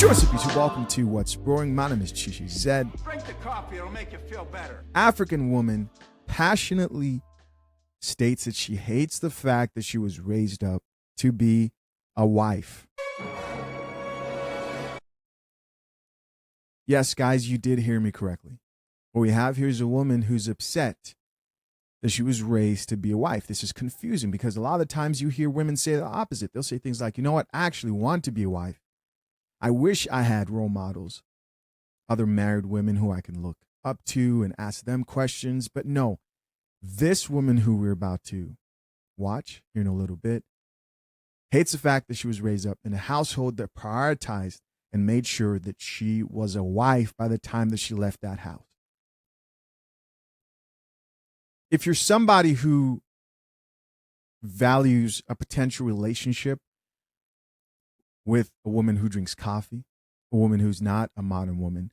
What's up, YouTube? Welcome to What's Brewing. My name is Chichi Zed. Drink the coffee, it'll make you feel better. African woman passionately states that she hates the fact that she was raised up to be a wife. Yes, guys, you did hear me correctly. What we have here is a woman who's upset that she was raised to be a wife. This is confusing because a lot of times you hear women say the opposite. They'll say things like, you know what, I actually want to be a wife. I wish I had role models, other married women who I can look up to and ask them questions. But no, this woman who we're about to watch here in a little bit hates the fact that she was raised up in a household that prioritized and made sure that she was a wife by the time that she left that house. If you're somebody who values a potential relationship with a woman who drinks coffee, a woman who's not a modern woman,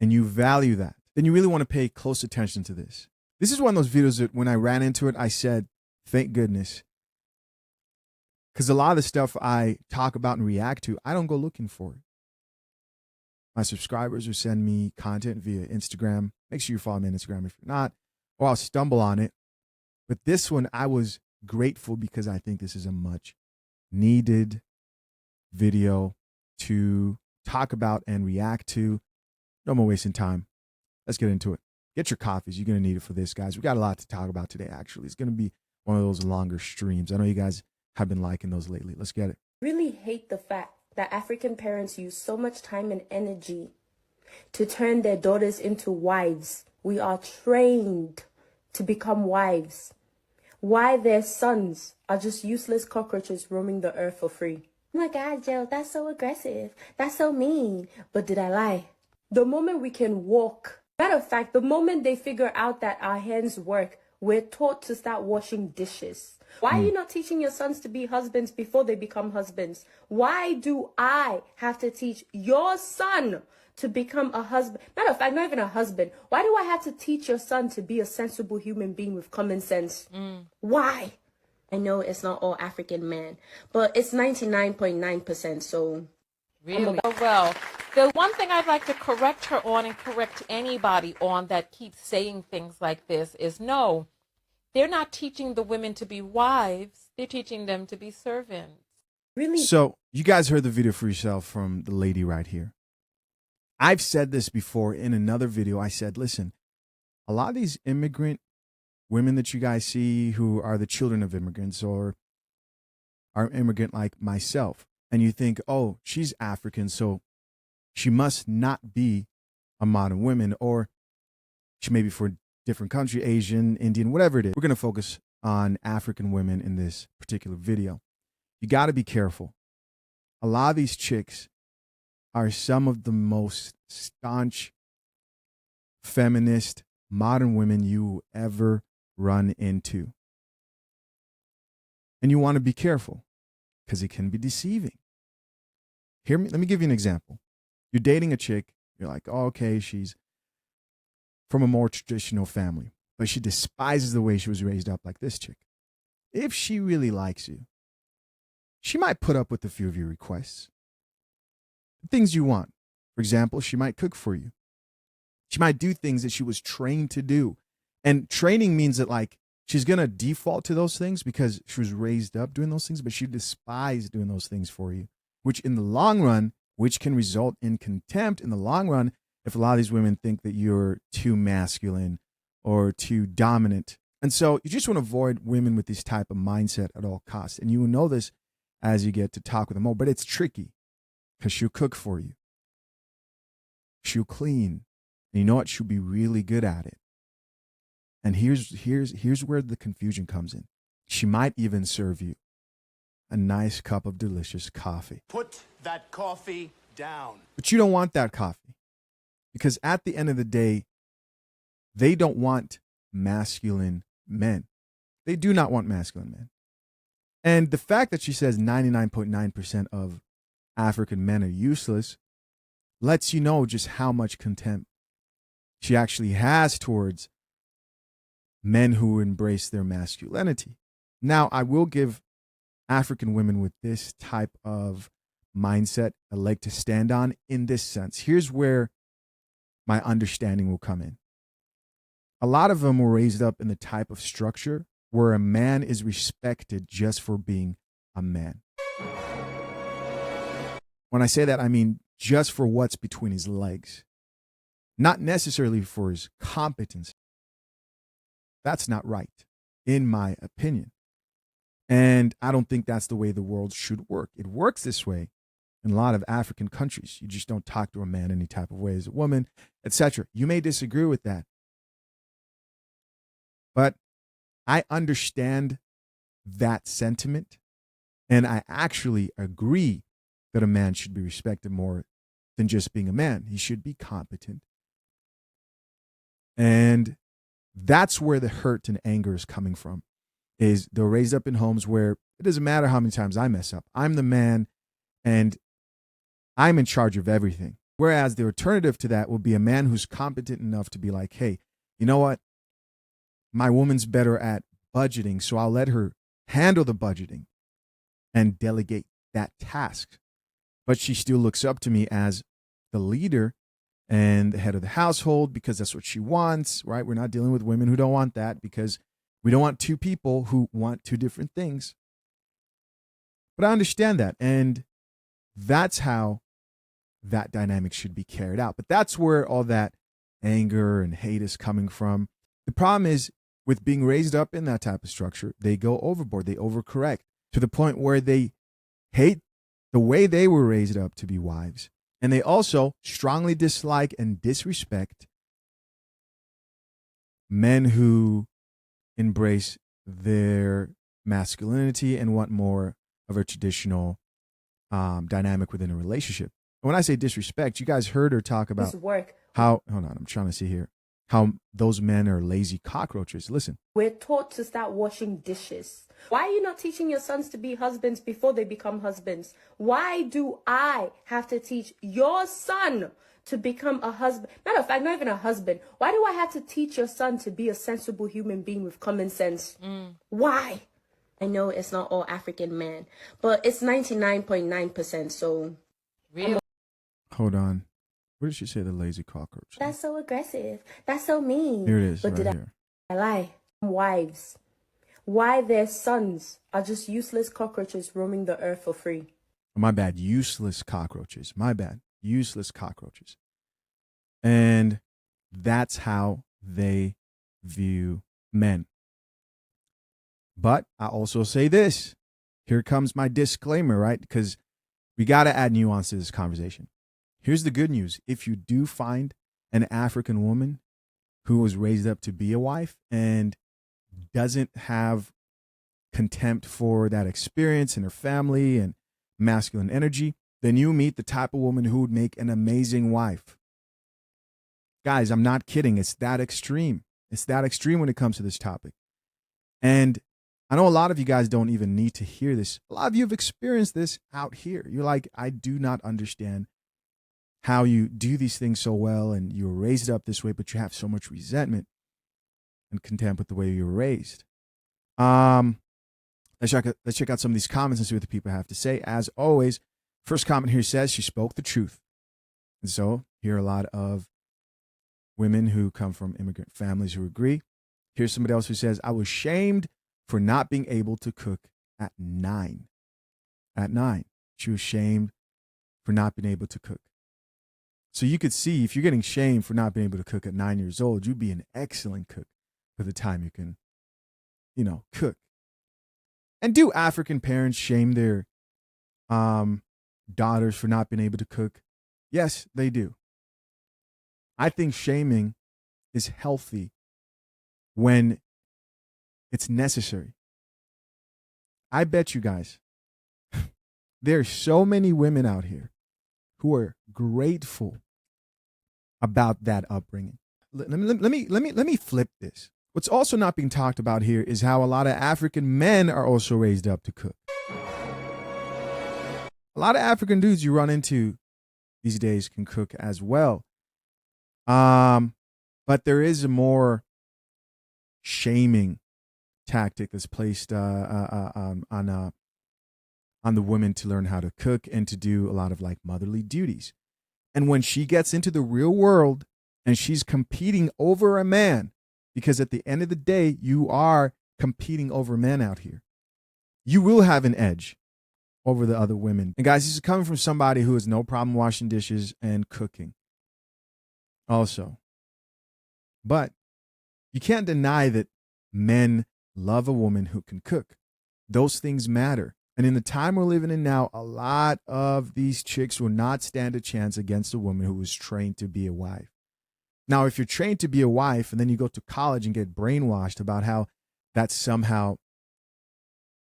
and you value that, then you really want to pay close attention to this. This is one of those videos that when I ran into it, I said, thank goodness. Because a lot of the stuff I talk about and react to, I don't go looking for it. My subscribers who send me content via Instagram, make sure you follow me on Instagram if you're not, or I'll stumble on it. But this one, I was grateful because I think this is a much needed video to talk about and react to. No more wasting time. Let's get into it. Get your coffees. You're going to need it for this, guys. We got a lot to talk about today, actually. It's going to be one of those longer streams. I know you guys have been liking those lately. Let's get it. Really hate the fact that African parents use so much time and energy to turn their daughters into wives. We are trained to become wives. Why their sons are just useless cockroaches roaming the earth for free. Oh my God, Joe, that's so aggressive. That's so mean. But did I lie? The moment we can walk, matter of fact, the moment they figure out that our hands work, we're taught to start washing dishes. Why are you not teaching your sons to be husbands before they become husbands? Why do I have to teach your son to become a husband? Matter of fact, not even a husband. Why do I have to teach your son to be a sensible human being with common sense? Why? I know it's not all African men, but it's 99.9%, so... Really? Oh, well, the one thing I'd like to correct her on and correct anybody on that keeps saying things like this is no, they're not teaching the women to be wives. They're teaching them to be servants. Really? So you guys heard the video for yourself from the lady right here. I've said this before in another video. I said, listen, a lot of these immigrant women that you guys see who are the children of immigrants or are immigrant like myself, and you think, oh, she's African, so she must not be a modern woman, or she may be for a different country, Asian, Indian, whatever it is. We're going to focus on African women in this particular video. You got to be careful. A lot of these chicks are some of the most staunch feminist modern women you ever run into. And you want to be careful because it can be deceiving. Let me give you an example. You're dating a chick. You're like, oh, okay, she's from a more traditional family, but she despises the way she was raised up like this chick. If she really likes you, she might put up with a few of your requests. The things you want. For example, she might cook for you. She might do things that she was trained to do. And training means that like she's going to default to those things because she was raised up doing those things, but she despised doing those things for you, which in the long run, which can result in contempt in the long run if a lot of these women think that you're too masculine or too dominant. And so you just want to avoid women with this type of mindset at all costs. And you will know this as you get to talk with them more, but it's tricky because she'll cook for you. She'll clean. And you know what? She'll be really good at it. And here's where the confusion comes in. She might even serve you a nice cup of delicious coffee. Put that coffee down. But you don't want that coffee because at the end of the day, they don't want masculine men. They do not want masculine men. And the fact that she says 99.9% of African men are useless lets you know just how much contempt she actually has towards men who embrace their masculinity. Now, I will give African women with this type of mindset, a leg to stand on in this sense. Here's where my understanding will come in. A lot of them were raised up in the type of structure where a man is respected just for being a man. When I say that, I mean just for what's between his legs, not necessarily for his competence. That's not right, in my opinion. And I don't think that's the way the world should work. It works this way in a lot of African countries. You just don't talk to a man any type of way as a woman, etc. You may disagree with that. But I understand that sentiment, and I actually agree that a man should be respected more than just being a man. He should be competent. And that's where the hurt and anger is coming from, is they're raised up in homes where it doesn't matter how many times I mess up. I'm the man and I'm in charge of everything. Whereas the alternative to that will be a man who's competent enough to be like, hey, you know what? My woman's better at budgeting, so I'll let her handle the budgeting and delegate that task. But she still looks up to me as the leader and the head of the household because that's what she wants, right? We're not dealing with women who don't want that because we don't want two people who want two different things. But I understand that. And that's how that dynamic should be carried out. But that's where all that anger and hate is coming from. The problem is with being raised up in that type of structure, they go overboard, they overcorrect to the point where they hate the way they were raised up to be wives. And they also strongly dislike and disrespect men who embrace their masculinity and want more of a traditional dynamic within a relationship. When I say disrespect, you guys heard her talk about how, hold on, I'm trying to see here, how those men are lazy cockroaches. Listen. We're taught to start washing dishes. Why are you not teaching your sons to be husbands before they become husbands? Why do I have to teach your son to become a husband? Matter of fact, not even a husband. Why do I have to teach your son to be a sensible human being with common sense? Why? I know it's not all African men, but it's 99.9%. So, Really? Hold on. What did she say? The lazy cockroach. That's so aggressive. That's so mean. Here it is, but right did here. I lie? Wives. Why their sons are just useless cockroaches roaming the earth for free. Oh, my bad. Useless cockroaches. My bad. Useless cockroaches. And that's how they view men. But I also say this. Here comes my disclaimer, right? Because we got to add nuance to this conversation. Here's the good news. If you do find an African woman who was raised up to be a wife and doesn't have contempt for that experience in her family and masculine energy, then you meet the type of woman who would make an amazing wife. Guys, I'm not kidding. It's that extreme. It's that extreme when it comes to this topic. And I know a lot of you guys don't even need to hear this. A lot of you have experienced this out here. You're like, I do not understand how you do these things so well and you were raised up this way, but you have so much resentment and contempt with the way you were raised. Let's check out some of these comments and see what the people have to say. As always, first comment here says she spoke the truth. And so here are a lot of women who come from immigrant families who agree. Here's somebody else who says, I was shamed for not being able to cook at 9. At 9, she was shamed for not being able to cook. So you could see if you're getting shamed for not being able to cook at 9 years old, you'd be an excellent cook for the time you can, cook. And do African parents shame their daughters for not being able to cook? Yes, they do. I think shaming is healthy when it's necessary. I bet you guys, there are so many women out here who are grateful about that upbringing. Let me flip this. What's also not being talked about here is how a lot of African men are also raised up to cook. A lot of African dudes you run into these days can cook as well. But there is a more shaming tactic that's placed on on the woman to learn how to cook and to do a lot of like motherly duties. And when she gets into the real world and she's competing over a man, because at the end of the day, you are competing over men out here, you will have an edge over the other women. And guys, this is coming from somebody who has no problem washing dishes and cooking also. But you can't deny that men love a woman who can cook. Those things matter. And in the time we're living in now, a lot of these chicks will not stand a chance against a woman who was trained to be a wife. Now, if you're trained to be a wife and then you go to college and get brainwashed about how that's somehow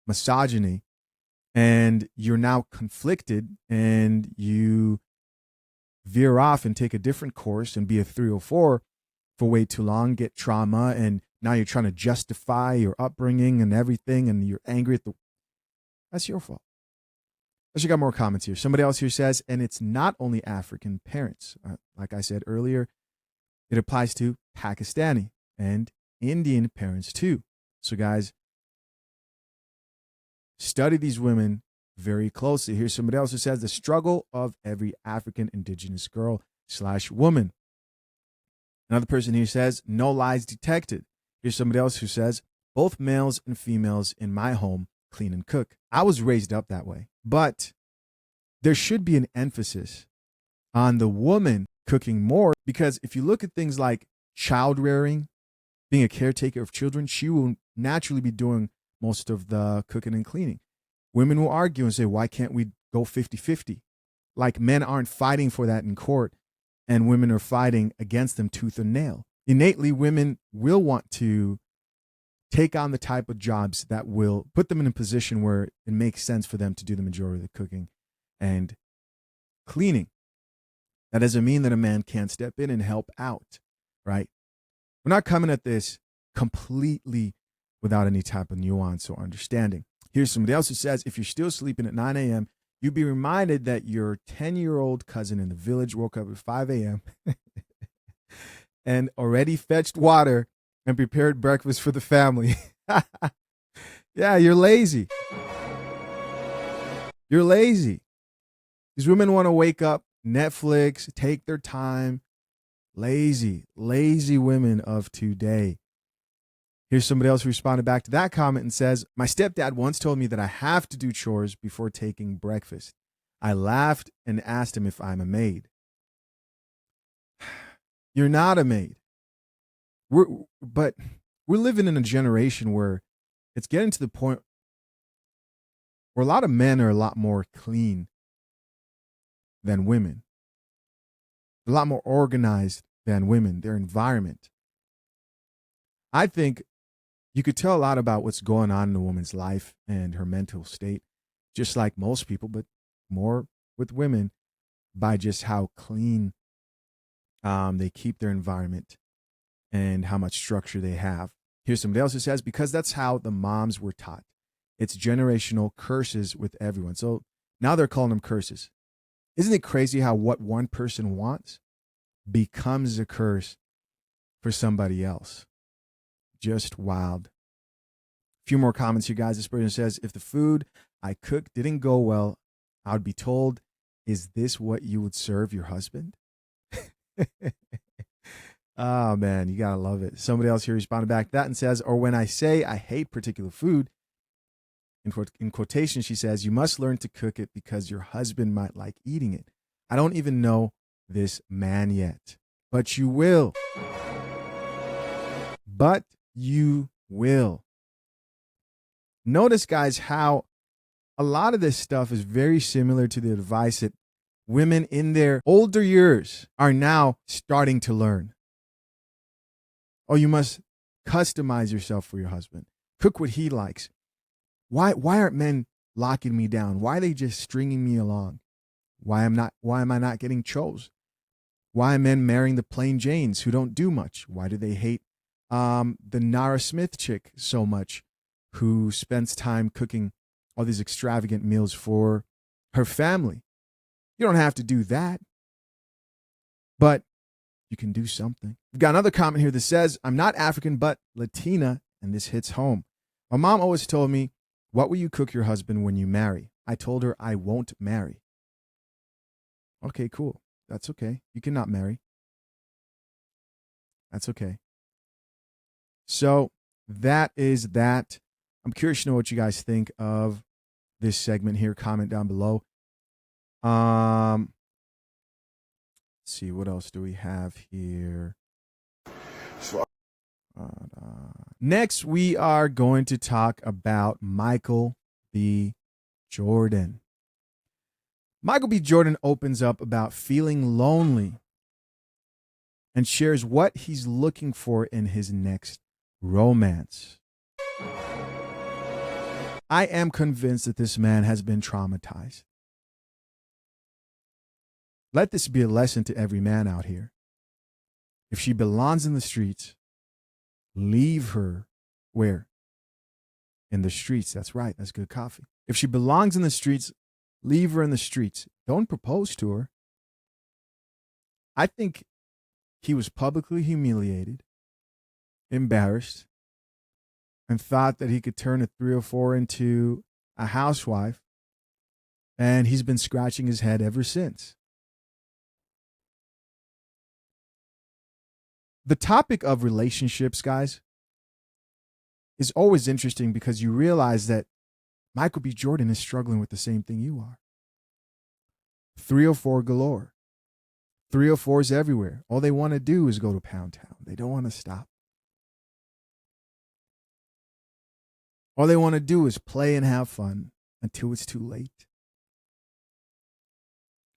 misogyny, and you're now conflicted and you veer off and take a different course and be a 304 for way too long, get trauma, and now you're trying to justify your upbringing and everything, and you're angry at that's your fault. Let's got more comments here. Somebody else here says, and it's not only African parents. Like I said earlier, it applies to Pakistani and Indian parents too. So guys, study these women very closely. Here's somebody else who says, the struggle of every African indigenous girl / woman. Another person here says, no lies detected. Here's somebody else who says, both males and females in my home clean and cook. I was raised up that way, but there should be an emphasis on the woman cooking more, because if you look at things like child rearing, being a caretaker of children, she will naturally be doing most of the cooking and cleaning. Women will argue and say, why can't we go 50-50? Like men aren't fighting for that in court, and women are fighting against them tooth and nail. Innately, women will want to take on the type of jobs that will put them in a position where it makes sense for them to do the majority of the cooking and cleaning. That doesn't mean that a man can't step in and help out, right? We're not coming at this completely without any type of nuance or understanding. Here's somebody else who says, if you're still sleeping at 9 a.m., you'd be reminded that your 10-year-old cousin in the village woke up at 5 a.m. and already fetched water and prepared breakfast for the family. Yeah, you're lazy. You're lazy. These women want to wake up, Netflix, take their time. Lazy women of today. Here's somebody else who responded back to that comment and says, my stepdad once told me that I have to do chores before taking breakfast. I laughed and asked him if I'm a maid. You're not a maid. But we're living in a generation where it's getting to the point where a lot of men are a lot more clean than women. A lot more organized than women, their environment. I think you could tell a lot about what's going on in a woman's life and her mental state, just like most people, but more with women, by just how clean they keep their environment and how much structure they have. Here's somebody else who says, because that's how the moms were taught. It's generational curses with everyone. So now they're calling them curses. Isn't it crazy how what one person wants becomes a curse for somebody else? Just wild. A few more comments here, guys. This person says, if the food I cooked didn't go well, I would be told, is this what you would serve your husband? Oh, man, you got to love it. Somebody else here responded back to that and says, or when I say I hate particular food, in quotation, she says, you must learn to cook it because your husband might like eating it. I don't even know this man yet, but you will. But you will. Notice, guys, how a lot of this stuff is very similar to the advice that women in their older years are now starting to learn. Oh, you must customize yourself for your husband. Cook what he likes. Why aren't men locking me down? Why are they just stringing me along? Why am I not getting chose? Why are men marrying the plain Janes who don't do much? Why do they hate the Nara Smith chick so much, who spends time cooking all these extravagant meals for her family? You don't have to do that, but you can do something. We've got another comment here that says, I'm not African, but Latina, and this hits home. My mom always told me, what will you cook your husband when you marry? I told her I won't marry. Okay, cool. That's okay. You cannot marry. That's okay. So that is that. I'm curious to know what you guys think of this segment here. Comment down below. Let's see, what else do we have here? Next, we are going to talk about Michael B. Jordan. Michael B. Jordan opens up about feeling lonely and shares what he's looking for in his next romance. I am convinced that this man has been traumatized. Let this be a lesson to every man out here. If she belongs in the streets, leave her where? In the streets. That's right. That's good coffee. If she belongs in the streets, leave her in the streets. Don't propose to her. I think he was publicly humiliated, embarrassed, and thought that he could turn a 304 into a housewife. And he's been scratching his head ever since. The topic of relationships, guys, is always interesting because you realize that Michael B. Jordan is struggling with the same thing you are. 304 galore. 304s everywhere. All they want to do is go to Pound Town. They don't want to stop. All they want to do is play and have fun until it's too late.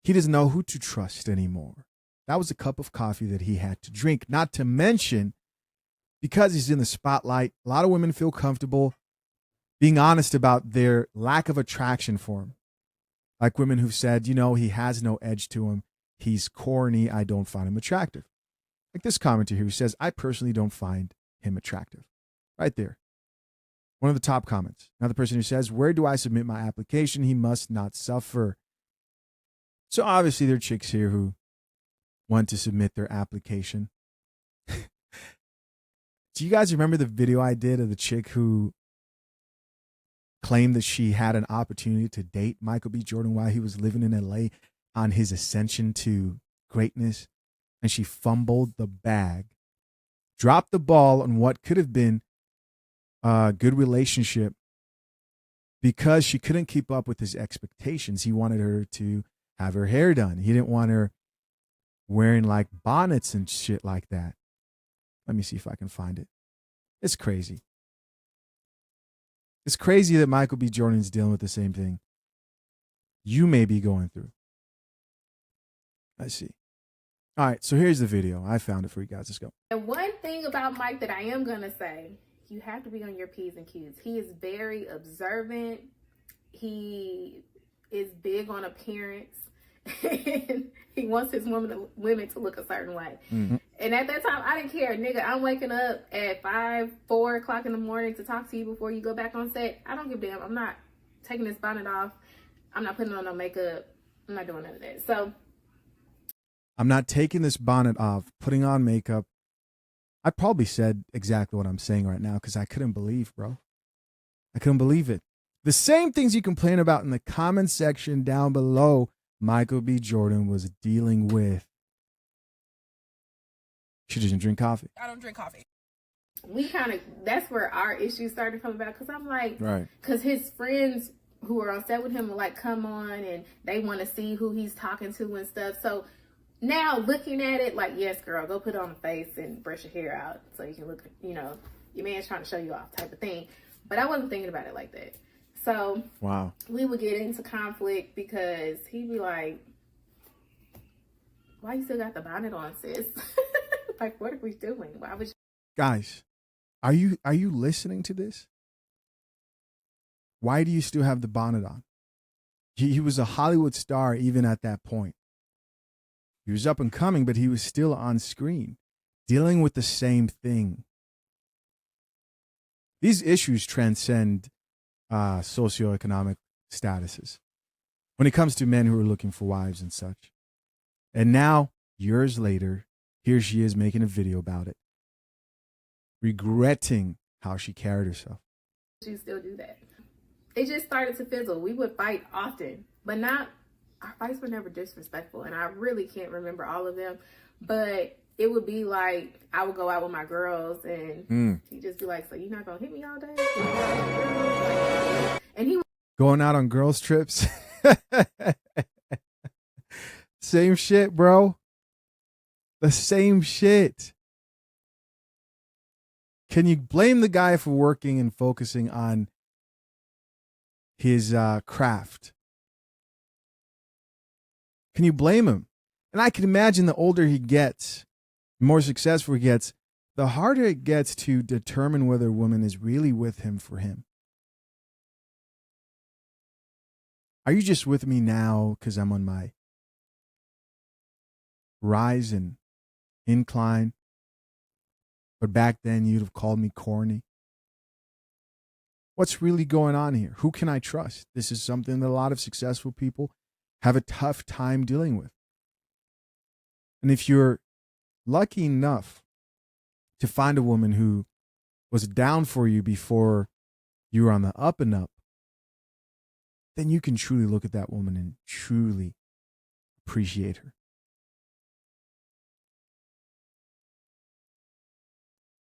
He doesn't know who to trust anymore. That was a cup of coffee that he had to drink. Not to mention, because he's in the spotlight, a lot of women feel comfortable being honest about their lack of attraction for him. Like women who've said, he has no edge to him. He's corny. I don't find him attractive. Like this commenter here who says, I personally don't find him attractive. Right there. One of the top comments. Another person who says, where do I submit my application? He must not suffer. So obviously there are chicks here who want to submit their application. Do you guys remember the video I did of the chick who claimed that she had an opportunity to date Michael B. Jordan while he was living in LA on his ascension to greatness? And she fumbled the bag, dropped the ball on what could have been a good relationship because she couldn't keep up with his expectations. He wanted her to have her hair done. He didn't want her wearing like bonnets and shit like that. Let me see if I can find it. It's crazy. It's crazy that Michael B. Jordan's dealing with the same thing you may be going through. Let's see. All right, so here's the video. I found it for you guys. Let's go. And one thing about Mike that I am going to say, you have to be on your P's and Q's. He is very observant. He is big on appearance. And he wants his women to look a certain way. Mm-hmm. And at that time, I didn't care. Nigga, I'm waking up at 4 o'clock in the morning to talk to you before you go back on set. I don't give a damn. I'm not taking this bonnet off. I'm not putting on no makeup. I'm not doing none of that. So I'm not taking this bonnet off, putting on makeup. I probably said exactly what I'm saying right now because I couldn't believe, bro. I couldn't believe it. The same things you complain about in the comment section down below, Michael B. Jordan was dealing with. She doesn't drink coffee. I don't drink coffee. That's where our issues started coming about. Because I'm like, right. Because his friends who are on set with him will like come on and they want to see who he's talking to and stuff. So now looking at it like, yes, girl, go put it on the face and brush your hair out so you can look, your man's trying to show you off type of thing. But I wasn't thinking about it like that. So wow, we would get into conflict because he'd be like, why you still got the bonnet on, sis? Like, what are we doing? Why would you? Guys, are you listening to this? Why do you still have the bonnet on? He was a Hollywood star even at that point. He was up and coming, but he was still on screen, dealing with the same thing. These issues transcend socioeconomic statuses when it comes to men who are looking for wives and such. And now, years later, here she is making a video about it, regretting how she carried herself. You still do that. it just started to fizzle. We would fight often, but not, our fights were never disrespectful. And I really can't remember all of them, but it would be like, I would go out with my girls and he'd just be like, so you're not going to hit me all day? And he Going out on girls' trips. Same shit, bro. The same shit. Can you blame the guy for working and focusing on his craft? Can you blame him? And I can imagine the older he gets, the more successful he gets, the harder it gets to determine whether a woman is really with him for him. Are you just with me now because I'm on my rise and incline? But back then you'd have called me corny. What's really going on here? Who can I trust? This is something that a lot of successful people have a tough time dealing with. And if you're lucky enough to find a woman who was down for you before you were on the up and up, then you can truly look at that woman and truly appreciate her.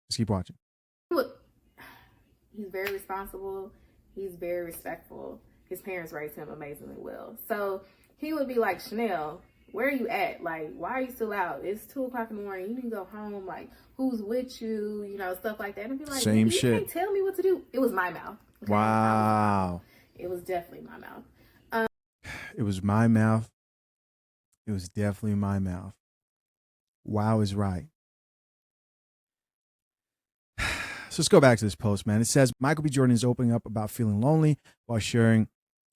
Just keep watching. Look, he's very responsible. He's very respectful. His parents raised him amazingly well. So he would be like, Chanel, where are you at? Like, why are you still out? It's 2:00 in the morning. You need to go home. Like, who's with you? You know, stuff like that. And I'd be like, same you shit. can't tell me what to do. It was my mouth. Okay? Wow. It was definitely my mouth. It was my mouth. It was definitely my mouth. Wow is right. So let's go back to this post, man. It says Michael B. Jordan is opening up about feeling lonely while sharing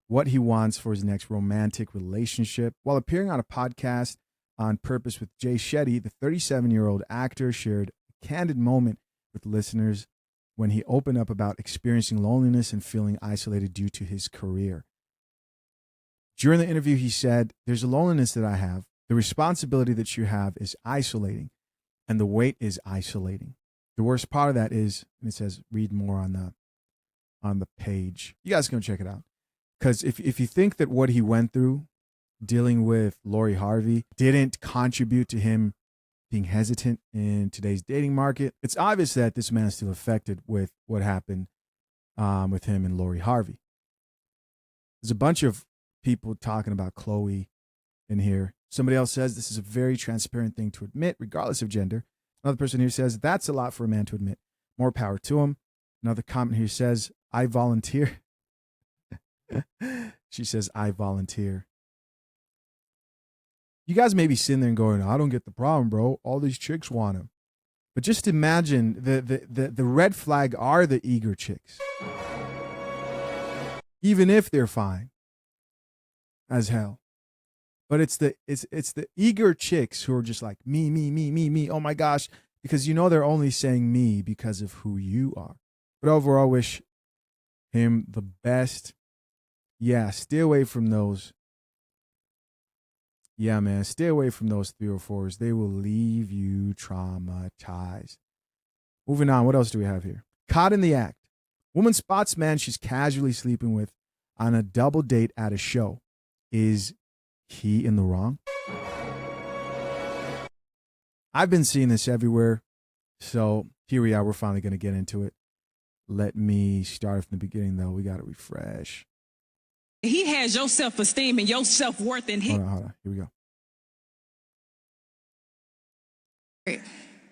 what he wants for his next romantic relationship. While appearing on a podcast on Purpose with Jay Shetty, the 37-year-old actor shared a candid moment with listeners when he opened up about experiencing loneliness and feeling isolated due to his career. During the interview, he said, "There's a loneliness that I have. The responsibility that you have is isolating, and the weight is isolating. The worst part of that is," and it says, read more on the page. You guys can go check it out. Because if you think that what he went through dealing with Lori Harvey didn't contribute to him being hesitant in today's dating market, it's obvious that this man is still affected with what happened with him and Lori Harvey. There's a bunch of people talking about Chloe in here. Somebody else says this is a very transparent thing to admit, regardless of gender. Another person here says that's a lot for a man to admit. More power to him. Another comment here says, I volunteer. She says, I volunteer. You guys may be sitting there and going, I don't get the problem, bro. All these chicks want him. But just imagine the red flag are the eager chicks. Even if they're fine as hell. But it's the eager chicks who are just like, me. Oh my gosh. Because you know they're only saying me because of who you are. But overall, wish him the best. Yeah, stay away from those. Yeah, man, stay away from those 304s. They will leave you traumatized. Moving on, what else do we have here? Caught in the act. Woman spots man she's casually sleeping with on a double date at a show. Is he in the wrong? I've been seeing this everywhere. So here we are. We're finally going to get into it. Let me start from the beginning, though. We got to refresh. He has your self-esteem and your self-worth in him. Hold on. Here we go.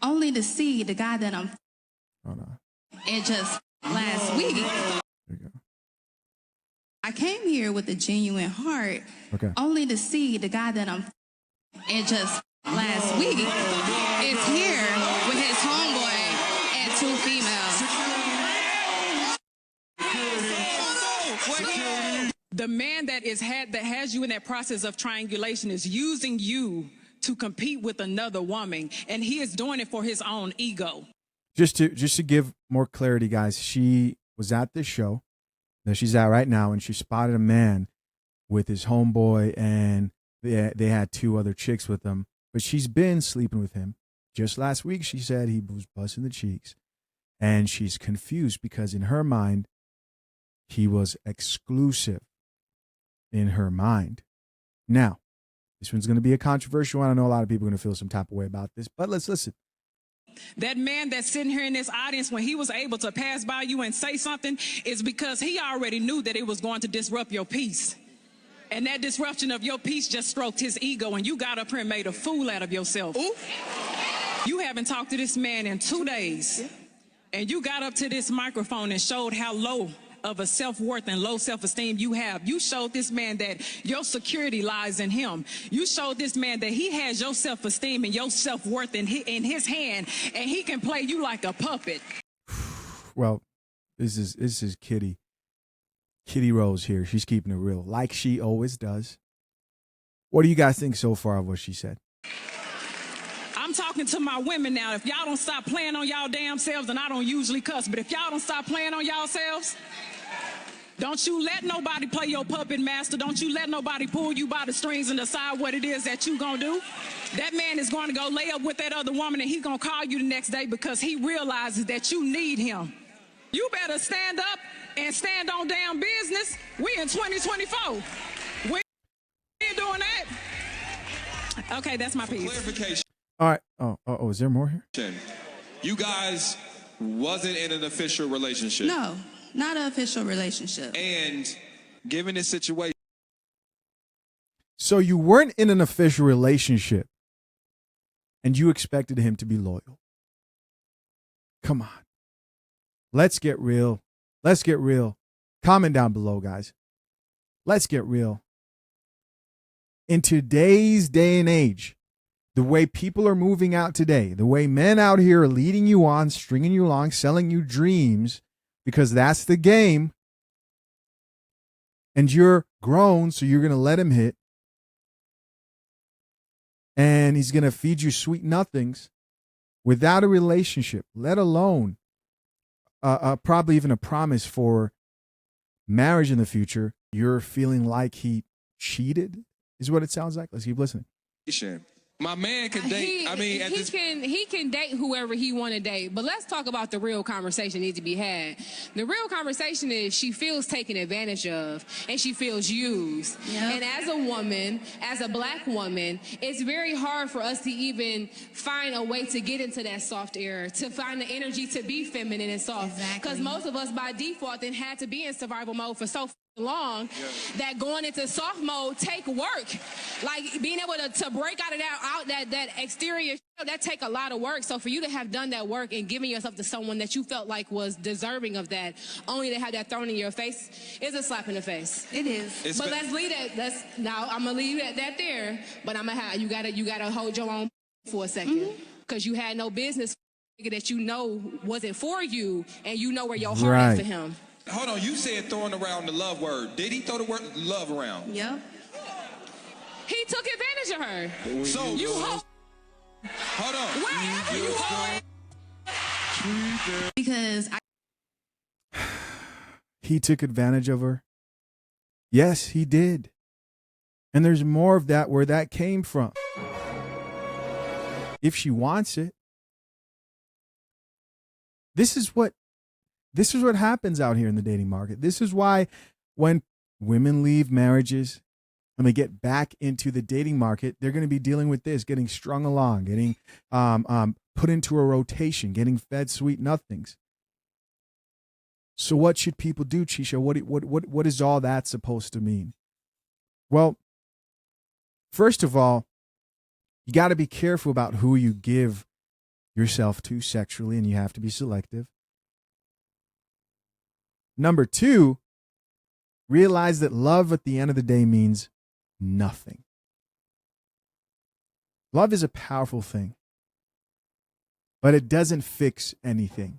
Only to see the guy that I'm. Hold on. And just last week, Here we go. I came here with a genuine heart. Okay. Only to see the guy that I'm. And just last week is here with his homeboy and 2 females. The man that has you in that process of triangulation is using you to compete with another woman, and he is doing it for his own ego. Just to give more clarity, guys, she was at this show that she's at right now, and she spotted a man with his homeboy, and they had 2 other chicks with them, but she's been sleeping with him. Just last week, she said he was busting the cheeks, and she's confused because in her mind, he was exclusive in her mind. Now, this one's going to be a controversial one. I know a lot of people are going to feel some type of way about this, but let's listen. That man that's sitting here in this audience, when he was able to pass by you and say something, is because he already knew that it was going to disrupt your peace. And that disruption of your peace just stroked his ego, and you got up here and made a fool out of yourself. Ooh. You haven't talked to this man in 2 days, and you got up to this microphone and showed how low of a self-worth and low self-esteem you have. You showed this man that your security lies in him. You showed this man that he has your self-esteem and your self-worth in his hand, and he can play you like a puppet. Well, this is Kitty. Kitty Rose here. She's keeping it real, like she always does. What do you guys think so far of what she said? I'm talking to my women now. If y'all don't stop playing on y'all damn selves, and I don't usually cuss, but if y'all don't stop playing on y'all selves, don't you let nobody play your puppet master. Don't you let nobody pull you by the strings and decide what it is that you gonna do. That man is going to go lay up with that other woman, and he's gonna call you the next day because he realizes that you need him. You better stand up and stand on damn business. We in 2024. We ain't doing that. Okay, that's my piece. Clarification. All right. Oh, is there more here? You guys wasn't in an official relationship. No, not an official relationship. And given this situation. So you weren't in an official relationship and you expected him to be loyal. Come on. Let's get real. Let's get real. Comment down below, guys. Let's get real. In today's day and age, the way people are moving out today, the way men out here are leading you on, stringing you along, selling you dreams, because that's the game, and you're grown, so you're going to let him hit, and he's going to feed you sweet nothings without a relationship, let alone probably even a promise for marriage in the future. You're feeling like he cheated, is what it sounds like. Let's keep listening. My man can date. He can date whoever he want to date. But let's talk about the real conversation needs to be had. The real conversation is she feels taken advantage of and she feels used. Yep. And as a woman, as a black woman, it's very hard for us to even find a way to get into that soft era, to find the energy to be feminine and soft. Because most of us by default then had to be in survival mode for so long that going into soft mode take work. Like being able to break out of that exterior, that take a lot of work. So for you to have done that work and giving yourself to someone that you felt like was deserving of that, only to have that thrown in your face, is a slap in the face. It is. But let's leave that. Now I'm gonna leave that there. But I'm gonna have you gotta hold your own for a second, because you had no business that you know wasn't for you, and you know where your heart is for him. Hold on, you said throwing around the love word. Did he throw the word love around? Yep. He took advantage of her. So you hold on. Wherever you are. Because He took advantage of her. Yes, he did. And there's more of that where that came from. If she wants it. This is what happens out here in the dating market. This is why when women leave marriages and they get back into the dating market, they're going to be dealing with this, getting strung along, getting put into a rotation, getting fed sweet nothings. So what should people do, Chisha? What is all that supposed to mean? Well, first of all, you got to be careful about who you give yourself to sexually, and you have to be selective. Number two, realize that love at the end of the day means nothing. Love is a powerful thing, but it doesn't fix anything.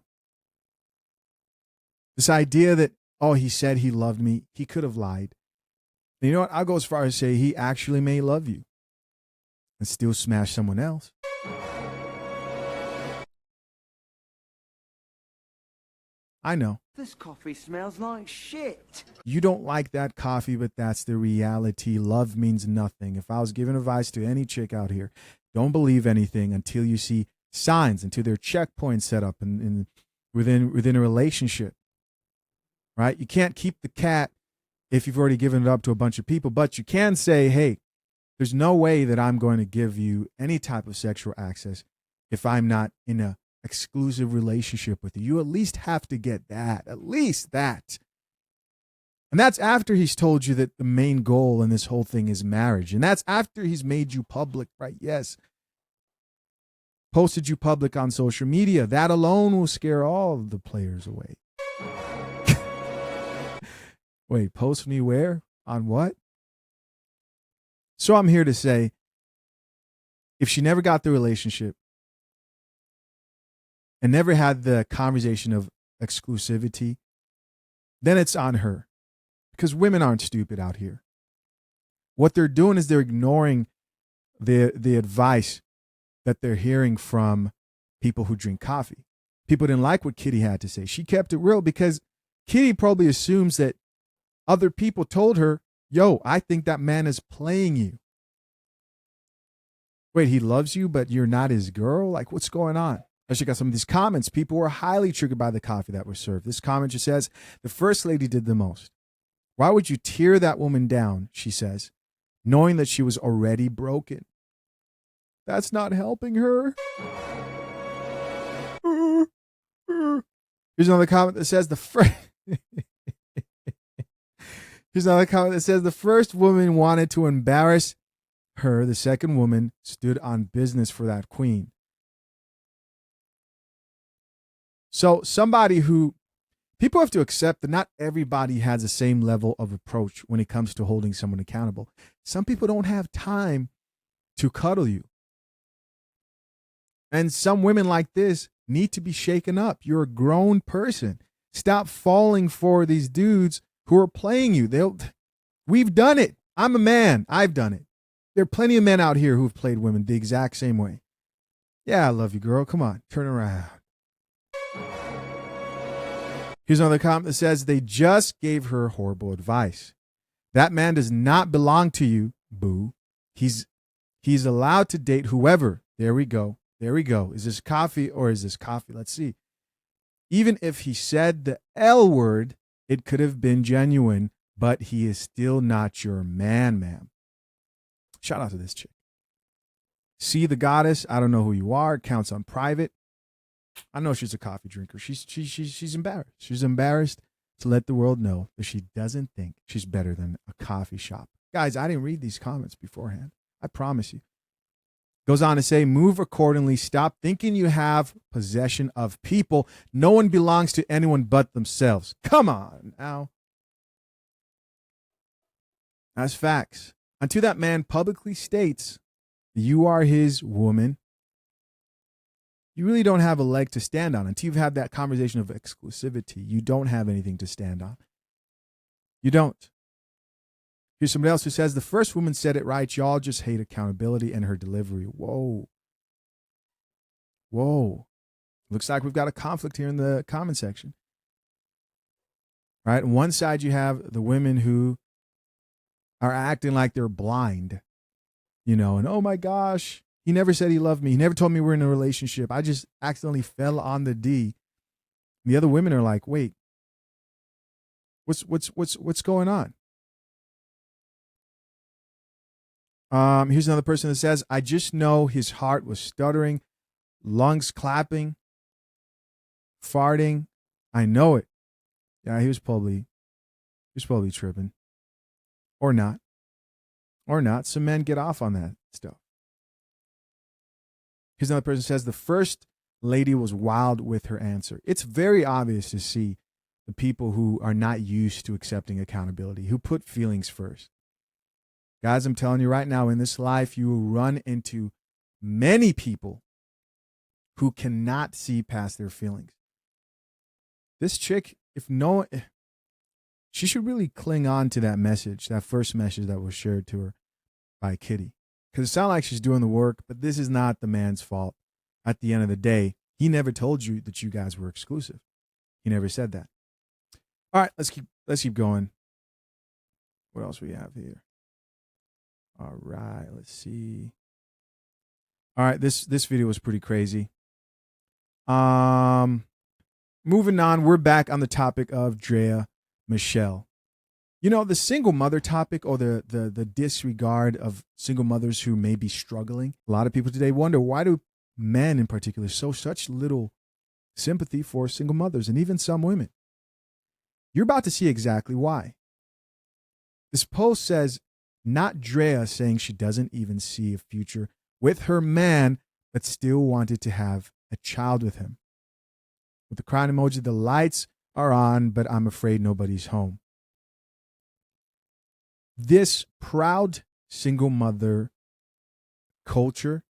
This idea that, oh, he said he loved me, he could have lied. And you know what? I'll go as far as to say he actually may love you and still smash someone else. I know. This coffee smells like shit. You don't like that coffee, but that's the reality. Love means nothing. If I was giving advice to any chick out here, don't believe anything until you see signs, until there are checkpoints set up within a relationship. right? You can't keep the cat if you've already given it up to a bunch of people, but you can say, hey, there's no way that I'm going to give you any type of sexual access if I'm not in a exclusive relationship with you. You at least have to get that, at least that. And that's after he's told you that the main goal in this whole thing is marriage. And that's after he's made you public, right? Yes. Posted you public on social media. That alone will scare all of the players away. Wait, post me where? On what? So I'm here to say, if she never got the relationship and never had the conversation of exclusivity, then it's on her. Because women aren't stupid out here. What they're doing is they're ignoring the advice that they're hearing from people who drink coffee. People didn't like what Kitty had to say. She kept it real because Kitty probably assumes that other people told her, yo, I think that man is playing you. Wait, he loves you, but you're not his girl? Like, what's going on? I actually got some of these comments. People were highly triggered by the coffee that was served. This comment just says, the first lady did the most. Why would you tear that woman down, she says, knowing that she was already broken? That's not helping her. Here's another comment that says the first woman wanted to embarrass her. The second woman stood on business for that queen. So somebody who people have to accept that not everybody has the same level of approach when it comes to holding someone accountable. Some people don't have time to cuddle you. And some women like this need to be shaken up. You're a grown person. Stop falling for these dudes who are playing you. We've done it. I'm a man. I've done it. There are plenty of men out here who've played women the exact same way. Yeah, I love you, girl. Come on, turn around. Here's another comment that says they just gave her horrible advice. That man does not belong to you, boo. He's allowed to date whoever. There we go. There we go. Is this coffee or is this coffee? Let's see. Even if he said the L word, it could have been genuine, but he is still not your man, ma'am. Shout out to this chick. See the goddess. I don't know who you are. It counts on private. I know she's a coffee drinker. She's embarrassed. She's embarrassed to let the world know that she doesn't think she's better than a coffee shop. Guys, I didn't read these comments beforehand. I promise you. Goes on to say, move accordingly. Stop thinking you have possession of people. No one belongs to anyone but themselves. Come on now. That's facts. Until that man publicly states you are his woman, you really don't have a leg to stand on. Until you've had that conversation of exclusivity, you don't have anything to stand on. You don't. Here's somebody else who says, the first woman said it right. Y'all just hate accountability and her delivery. Whoa. Whoa. Looks like we've got a conflict here in the comment section. Right? On one side, you have the women who are acting like they're blind, and oh my gosh, he never said he loved me. He never told me we're in a relationship. I just accidentally fell on the D. And the other women are like, wait, what's going on? Here's another person that says, I just know his heart was stuttering, lungs clapping, farting. I know it. Yeah, he was probably tripping. Or not. Some men get off on that stuff. Here's another person who says, the first lady was wild with her answer. It's very obvious to see the people who are not used to accepting accountability, who put feelings first. Guys, I'm telling you right now, in this life, you will run into many people who cannot see past their feelings. This chick, she should really cling on to that message, that first message that was shared to her by Kitty. Because it sounds like she's doing the work, but this is not the man's fault. At the end of the day, he never told you that you guys were exclusive. He never said that. All right, let's keep going. What else we have here? All right, let's see. All right, this video was pretty crazy. Moving on, we're back on the topic of Draya Michele. You know, the single mother topic, or the disregard of single mothers who may be struggling. A lot of people today wonder, why do men in particular show such little sympathy for single mothers, and even some women? You're about to see exactly why. This post says, not Draya saying she doesn't even see a future with her man, but still wanted to have a child with him. With the crying emoji, the lights are on, but I'm afraid nobody's home. This proud single mother culture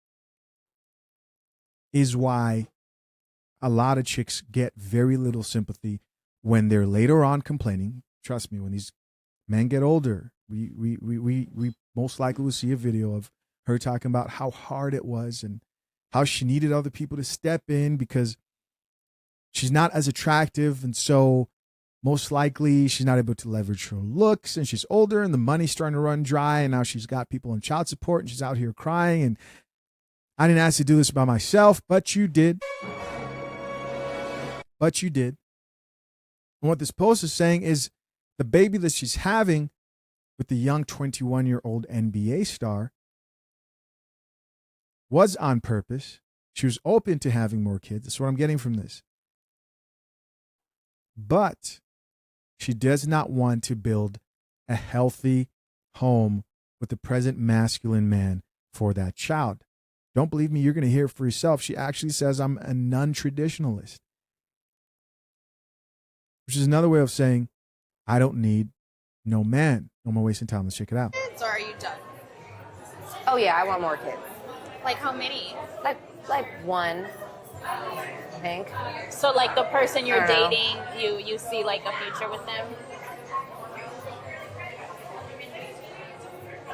is why a lot of chicks get very little sympathy when they're later on complaining. Trust me, when these men get older, we most likely will see a video of her talking about how hard it was and how she needed other people to step in because she's not as attractive, and so most likely she's not able to leverage her looks, and she's older and the money's starting to run dry, and now she's got people on child support and she's out here crying, and I didn't ask you to do this by myself, but you did. But you did. And what this post is saying is the baby that she's having with the young 21-year-old NBA star was on purpose. She was open to having more kids. That's what I'm getting from this. But she does not want to build a healthy home with the present masculine man for that child. Don't believe me? You're going to hear it for yourself. She actually says, I'm a non-traditionalist, which is another way of saying, I don't need no man. No more wasting time. Let's check it out. Or are you done? Oh yeah, I want more kids. Like how many? Like one, I think. So like the person you're I don't know. dating, you see like a future with them?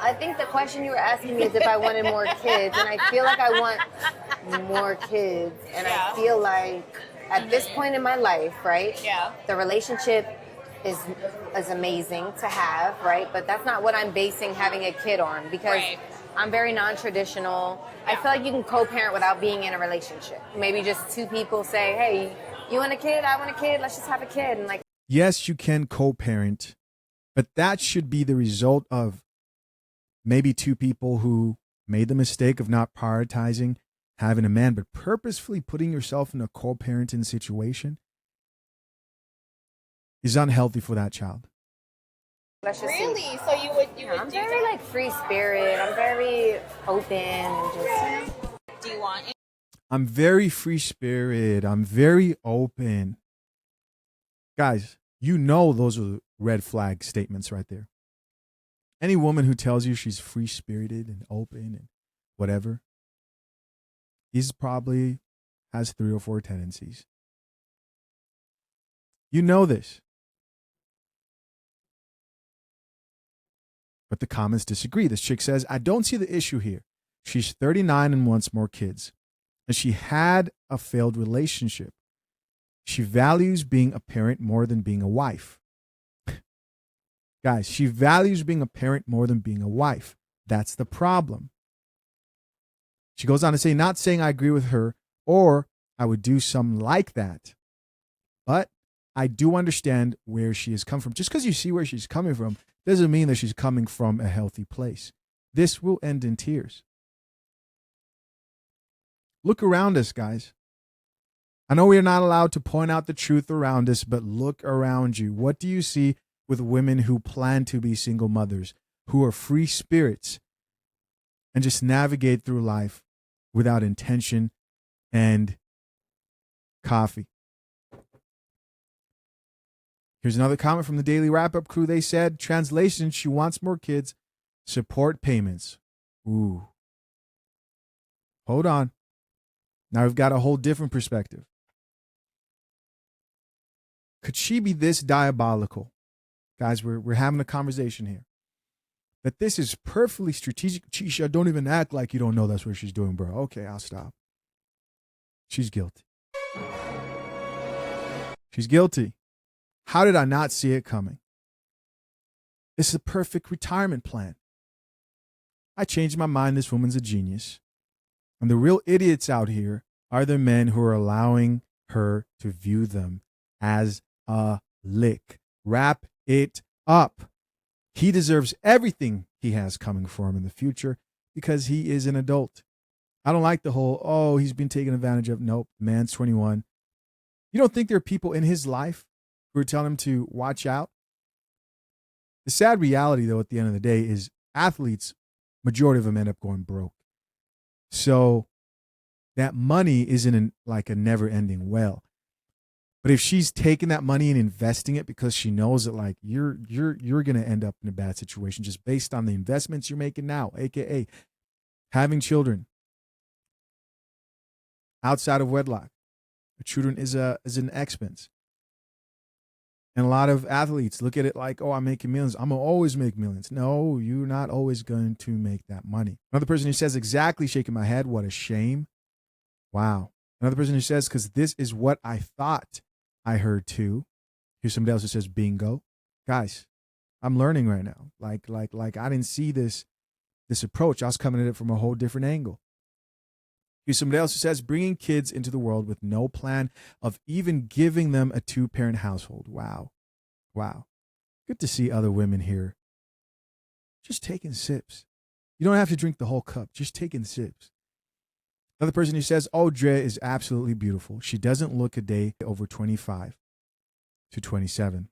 I think the question you were asking me is if I wanted more kids, and I feel like I want more kids, and I feel like at this point in my life, right? Yeah. The relationship is amazing to have, right? But that's not what I'm basing having a kid on, because I'm very non-traditional. I feel like you can co-parent without being in a relationship. Maybe just two people say, hey, you want a kid? I want a kid. Let's just have a kid. And like, Yes, you can co-parent, but that should be the result of maybe two people who made the mistake of not prioritizing having a man, but purposefully putting yourself in a co-parenting situation is unhealthy for that child. let's just Really? see. So you would I'm do very that? like free spirit. I'm very open and just. Do you want it? I'm very free spirit. I'm very open. Guys, you know those are red flag statements right there. Any woman who tells you she's free spirited and open and whatever, he's probably has 3 or 4 tendencies. You know this. But the comments disagree. This chick says, I don't see the issue here. She's 39 and wants more kids. And she had a failed relationship. She values being a parent more than being a wife. Guys, she values being a parent more than being a wife. That's the problem. She goes on to say, not saying I agree with her or I would do something like that, but I do understand where she has come from. Just because you see where she's coming from doesn't mean that she's coming from a healthy place. This will end in tears. Look around us, guys. I know we are not allowed to point out the truth around us, but look around you. What do you see with women who plan to be single mothers, who are free spirits and just navigate through life without intention and coffee? Here's another comment from the Daily Wrap-Up crew. They said, translation, she wants more kids, support payments. Ooh. Hold on. Now we've got a whole different perspective. Could she be this diabolical? Guys, we're having a conversation here. That this is perfectly strategic. Chisha, don't even act like you don't know that's what she's doing, bro. Okay, I'll stop. She's guilty. She's guilty. How did I not see it coming? This is a perfect retirement plan. I changed my mind. This woman's a genius. And the real idiots out here are the men who are allowing her to view them as a lick, Wrap it up. He deserves everything he has coming for him in the future because he is an adult. I don't like the whole, oh, he's been taken advantage of. Nope, man's 21. You don't think there are people in his life who are telling him to watch out? The sad reality, though, at the end of the day is athletes, majority of them end up going broke. So that money isn't like a never-ending well. But if she's taking that money and investing it because she knows that like you're going to end up in a bad situation just based on the investments you're making now, aka having children outside of wedlock. Children is an expense. And a lot of athletes look at it like, oh, I'm making millions. I'm going to always make millions. No, you're not always going to make that money. Another person who says, exactly, shaking my head, what a shame. Wow. Another person who says, because this is what I thought I heard too. Here's somebody else who says, bingo. Guys, I'm learning right now. Like I didn't see this approach. I was coming at it from a whole different angle. Here's somebody else who says, bringing kids into the world with no plan of even giving them a 2-parent household. Wow. Wow. Good to see other women here just taking sips. You don't have to drink the whole cup, just taking sips. Another person who says, oh, Draya is absolutely beautiful. She doesn't look a day over 25 to 27.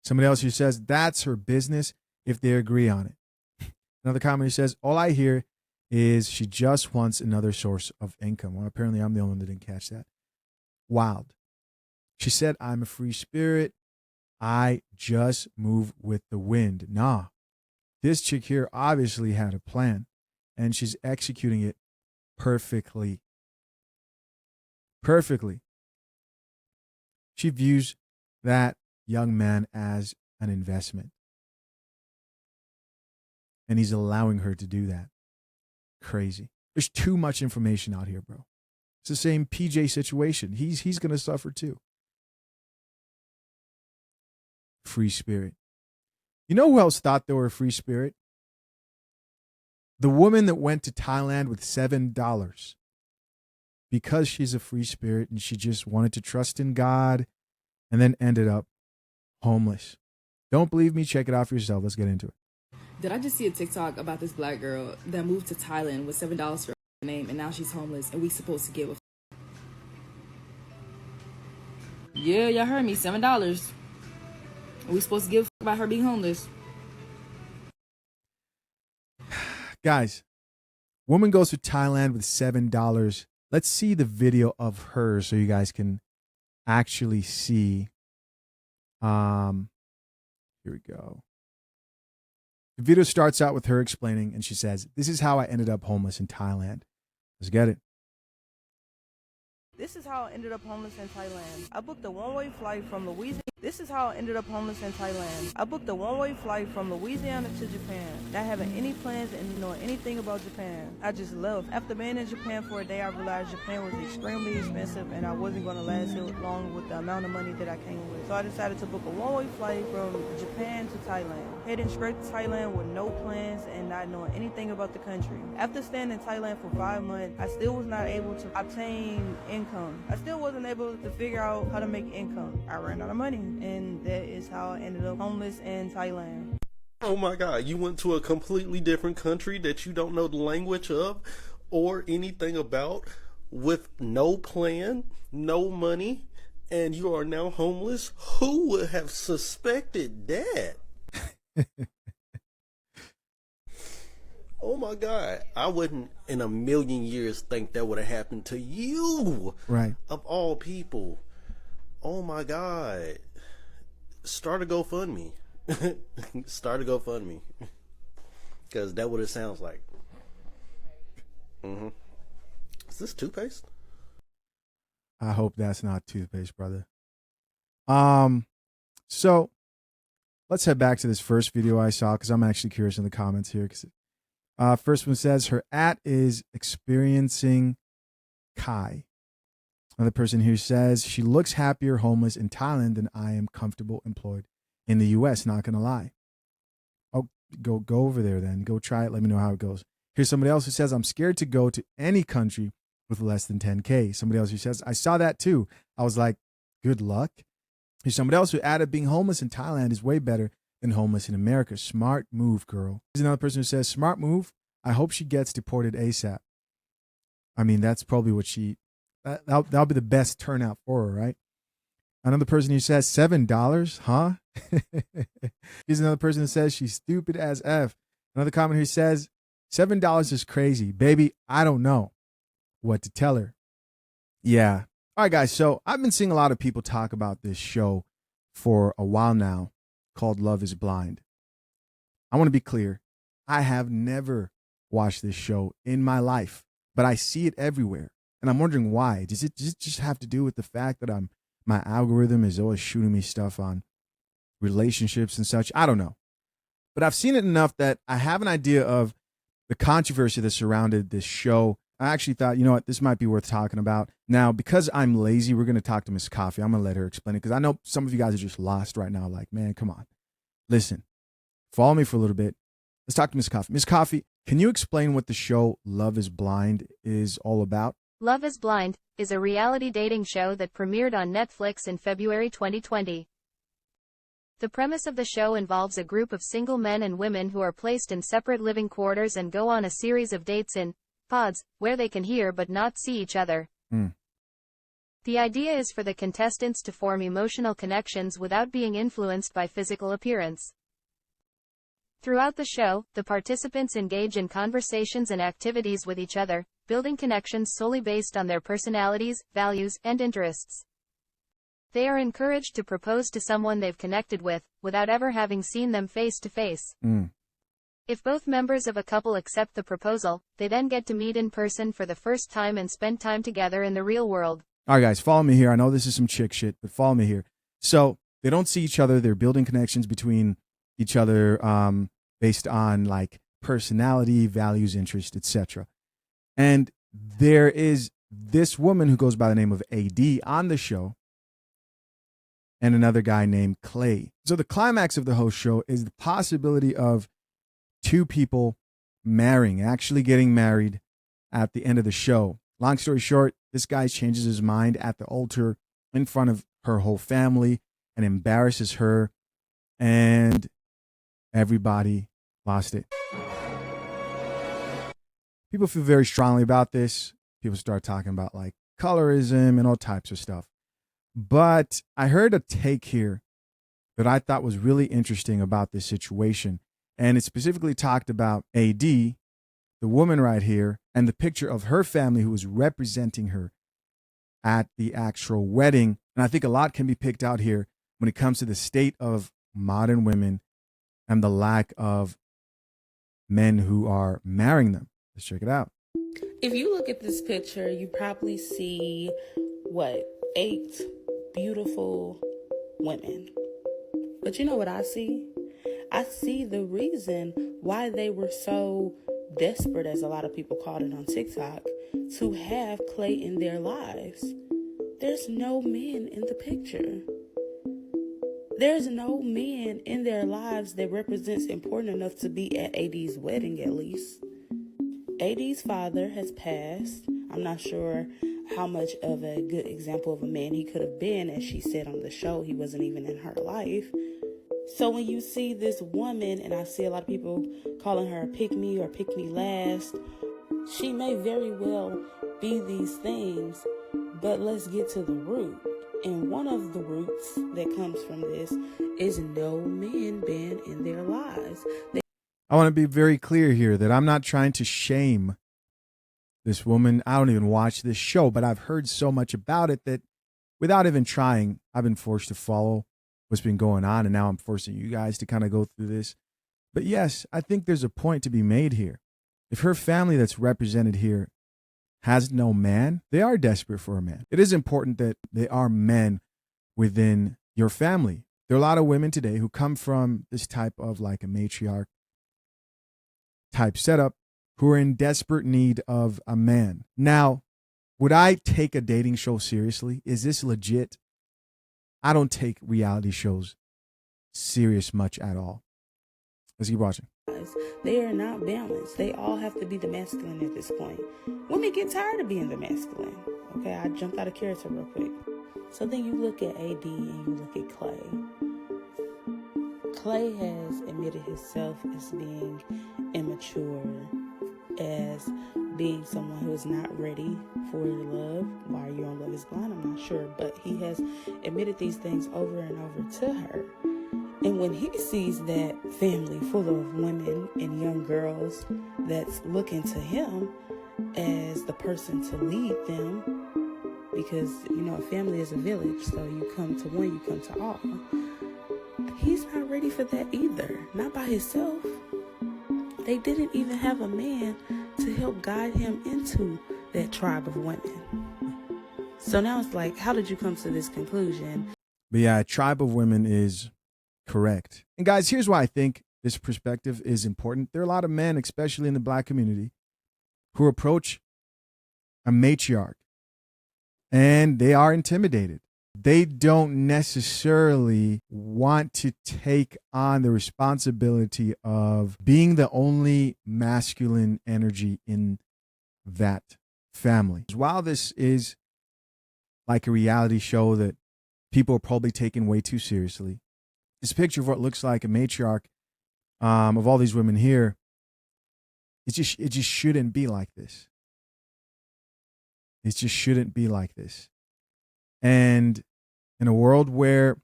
Somebody else who says, that's her business if they agree on it. Another comment who says, all I hear is she just wants another source of income. Well, apparently I'm the only one that didn't catch that. Wild. She said, I'm a free spirit. I just move with the wind. Nah. This chick here obviously had a plan, and she's executing it perfectly. Perfectly. She views that young man as an investment. And he's allowing her to do that. Crazy. There's too much information out here, bro. It's the same PJ situation. He's going to suffer too. Free spirit. You know who else thought they were a free spirit? The woman that went to Thailand with $7 because she's a free spirit and she just wanted to trust in God and then ended up homeless. Don't believe me? Check it out for yourself. Let's get into it. Did I just see a TikTok about this black girl that moved to Thailand with $7 for her name and now she's homeless and we supposed to give a Yeah, y'all heard me, $7. And we supposed to give a about her being homeless. Guys, woman goes to Thailand with $7. Let's see the video of her so you guys can actually see. Here we go. The video starts out with her explaining, and she says, this is how I ended up homeless in Thailand. Let's get it. This is how I ended up homeless in Thailand. I booked a one-way flight from Louisiana. This is how I ended up homeless in Thailand. I booked a one-way flight from Louisiana to Japan, not having any plans and knowing anything about Japan. I just left. After being in Japan for a day, I realized Japan was extremely expensive and I wasn't going to last here long with the amount of money that I came with. So I decided to book a one-way flight from Japan to Thailand, heading straight to Thailand with no plans and not knowing anything about the country. After staying in Thailand for 5 months, I still was not able to obtain income. I still wasn't able to figure out how to make income. I ran out of money, and that is how I ended up homeless in Thailand. Oh my God, you went to a completely different country that you don't know the language of or anything about with no plan, no money, and you are now homeless? Who would have suspected that? Oh my God, I wouldn't in a million years think that would have happened to you. Right. Of all people. Oh my God. Start a GoFundMe. Start a GoFundMe. Because that's what it sounds like. Mm-hmm. Is this toothpaste? I hope that's not toothpaste, brother. So let's head back to this first video I saw because I'm actually curious in the comments here. First one says her is experiencing Kai. Another person here says she looks happier homeless in Thailand than I am comfortable employed in the U.S. Not gonna lie. Oh, go over there then. Go try it. Let me know how it goes. Here's somebody else who says I'm scared to go to any country with less than 10K. Somebody else who says I saw that too. I was like, good luck. Here's somebody else who added, being homeless in Thailand is way better than homeless in America. Smart move, girl. Here's another person who says, smart move. I hope she gets deported ASAP. I mean, that's probably what that'll be the best turnout for her, right? Another person who says $7, huh? Here's another person who says she's stupid as F. Another comment who says $7 is crazy. Baby, I don't know what to tell her. Yeah. All right, guys. So I've been seeing a lot of people talk about this show for a while now called Love is Blind. I want to be clear. I have never watched this show in my life, but I see it everywhere. And I'm wondering why. Does it just have to do with the fact that my algorithm is always shooting me stuff on relationships and such? I don't know. But I've seen it enough that I have an idea of the controversy that surrounded this show. I actually thought, you know what, this might be worth talking about. Now, because I'm lazy, we're going to talk to Miss Coffee. I'm going to let her explain it because I know some of you guys are just lost right now. Like, man, come on. Listen, follow me for a little bit. Let's talk to Miss Coffee. Miss Coffee, can you explain what the show Love is Blind is all about? Love is Blind is a reality dating show that premiered on Netflix in February 2020. The premise of the show involves a group of single men and women who are placed in separate living quarters and go on a series of dates in pods, where they can hear but not see each other. The idea is for the contestants to form emotional connections without being influenced by physical appearance. Throughout the show, the participants engage in conversations and activities with each other, building connections solely based on their personalities, values, and interests. They are encouraged to propose to someone they've connected with, without ever having seen them face to face. If both members of a couple accept the proposal, they then get to meet in person for the first time and spend time together in the real world. All right, guys, follow me here. I know this is some chick shit, but follow me here. So they don't see each other. They're building connections between each other based on like personality, values, interests, etc. And there is this woman who goes by the name of AD on the show and another guy named Clay. So the climax of the whole show is the possibility of two people marrying, actually getting married at the end of the show. Long story short, this guy changes his mind at the altar in front of her whole family and embarrasses her, and everybody lost it. People feel very strongly about this. People start talking about like colorism and all types of stuff. But I heard a take here that I thought was really interesting about this situation. And it specifically talked about AD, the woman right here, and the picture of her family who was representing her at the actual wedding. And I think a lot can be picked out here when it comes to the state of modern women and the lack of men who are marrying them. Let's check it out. If you look at this picture, you probably see, 8 beautiful women. But you know what I see? I see the reason why they were so desperate, as a lot of people called it on TikTok, to have Clay in their lives. There's no men in the picture. There's no man in their lives that represents important enough to be at AD's wedding, at least. AD's father has passed. I'm not sure how much of a good example of a man he could have been. As she said on the show, he wasn't even in her life. So when you see this woman, and I see a lot of people calling her a pick-me or pick-me last, she may very well be these things, but let's get to the root. And one of the roots that comes from this is no men been in their lives. I want to be very clear here that I'm not trying to shame this woman. I don't even watch this show, but I've heard so much about it that without even trying, I've been forced to follow what's been going on. And now I'm forcing you guys to kind of go through this. But yes, I think there's a point to be made here. If her family that's represented here has no man, they are desperate for a man. It is important that there are men within your family. There are a lot of women today who come from this type of like a matriarch type setup who are in desperate need of a man. Now, would I take a dating show seriously? Is this legit? I don't take reality shows serious much at all. Let's keep watching. They are not balanced. They all have to be the masculine at this point. Women get tired of being the masculine. Okay, I jumped out of character real quick. So then you look at AD and you look at Clay. Clay has admitted himself as being immature, as being someone who is not ready for love. Why are you on Love is Blind? I'm not sure, but he has admitted these things over and over to her. And when he sees that family full of women and young girls that's looking to him as the person to lead them, because, you know, a family is a village, so you come to one, you come to all. He's not ready for that either, not by himself. They didn't even have a man to help guide him into that tribe of women. So now it's like, how did you come to this conclusion? But yeah, a tribe of women is correct. And guys, here's why I think this perspective is important. There are a lot of men, especially in the Black community, who approach a matriarch and they are intimidated. They don't necessarily want to take on the responsibility of being the only masculine energy in that family. While this is like a reality show that people are probably taking way too seriously, this picture of what looks like a matriarch of all these women here, it just shouldn't be like this. It just shouldn't be like this. And in a world where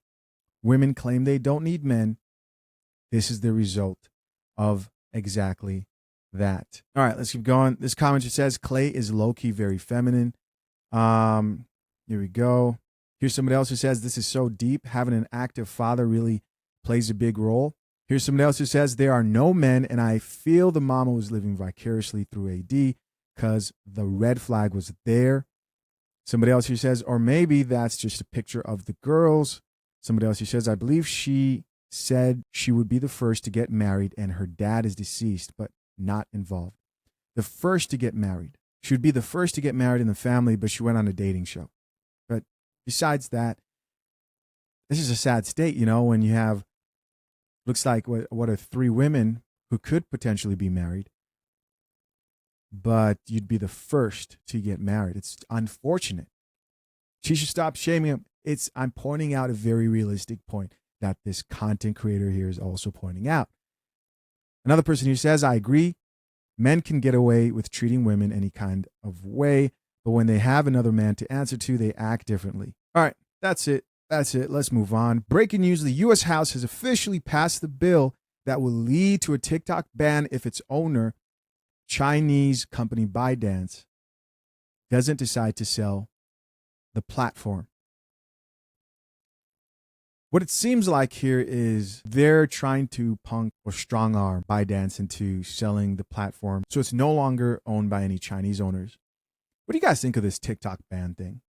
women claim they don't need men, this is the result of exactly that. All right, let's keep going. This comment just says, Clay is low-key very feminine. Here we go. Here's somebody else who says, this is so deep. Having an active father really plays a big role. Here's somebody else who says, there are no men, and I feel the mama was living vicariously through AD because the red flag was there. Somebody else who says, or maybe that's just a picture of the girls. Somebody else who says, I believe she said she would be the first to get married and her dad is deceased, but not involved. The first to get married. She would be the first to get married in the family, but she went on a dating show. But besides that, this is a sad state, you know, when you have, looks like what are 3 women who could potentially be married, but you'd be the first to get married. It's unfortunate. She should stop shaming him. I'm pointing out a very realistic point that this content creator here is also pointing out. Another person who says, I agree, men can get away with treating women any kind of way, but when they have another man to answer to, they act differently. All right, that's it. Let's move on. Breaking news, the U.S. House has officially passed the bill that will lead to a TikTok ban if its owner, Chinese company ByteDance, doesn't decide to sell the platform. What it seems like here is they're trying to punk or strong arm ByteDance into selling the platform so it's no longer owned by any Chinese owners. What do you guys think of this TikTok ban thing?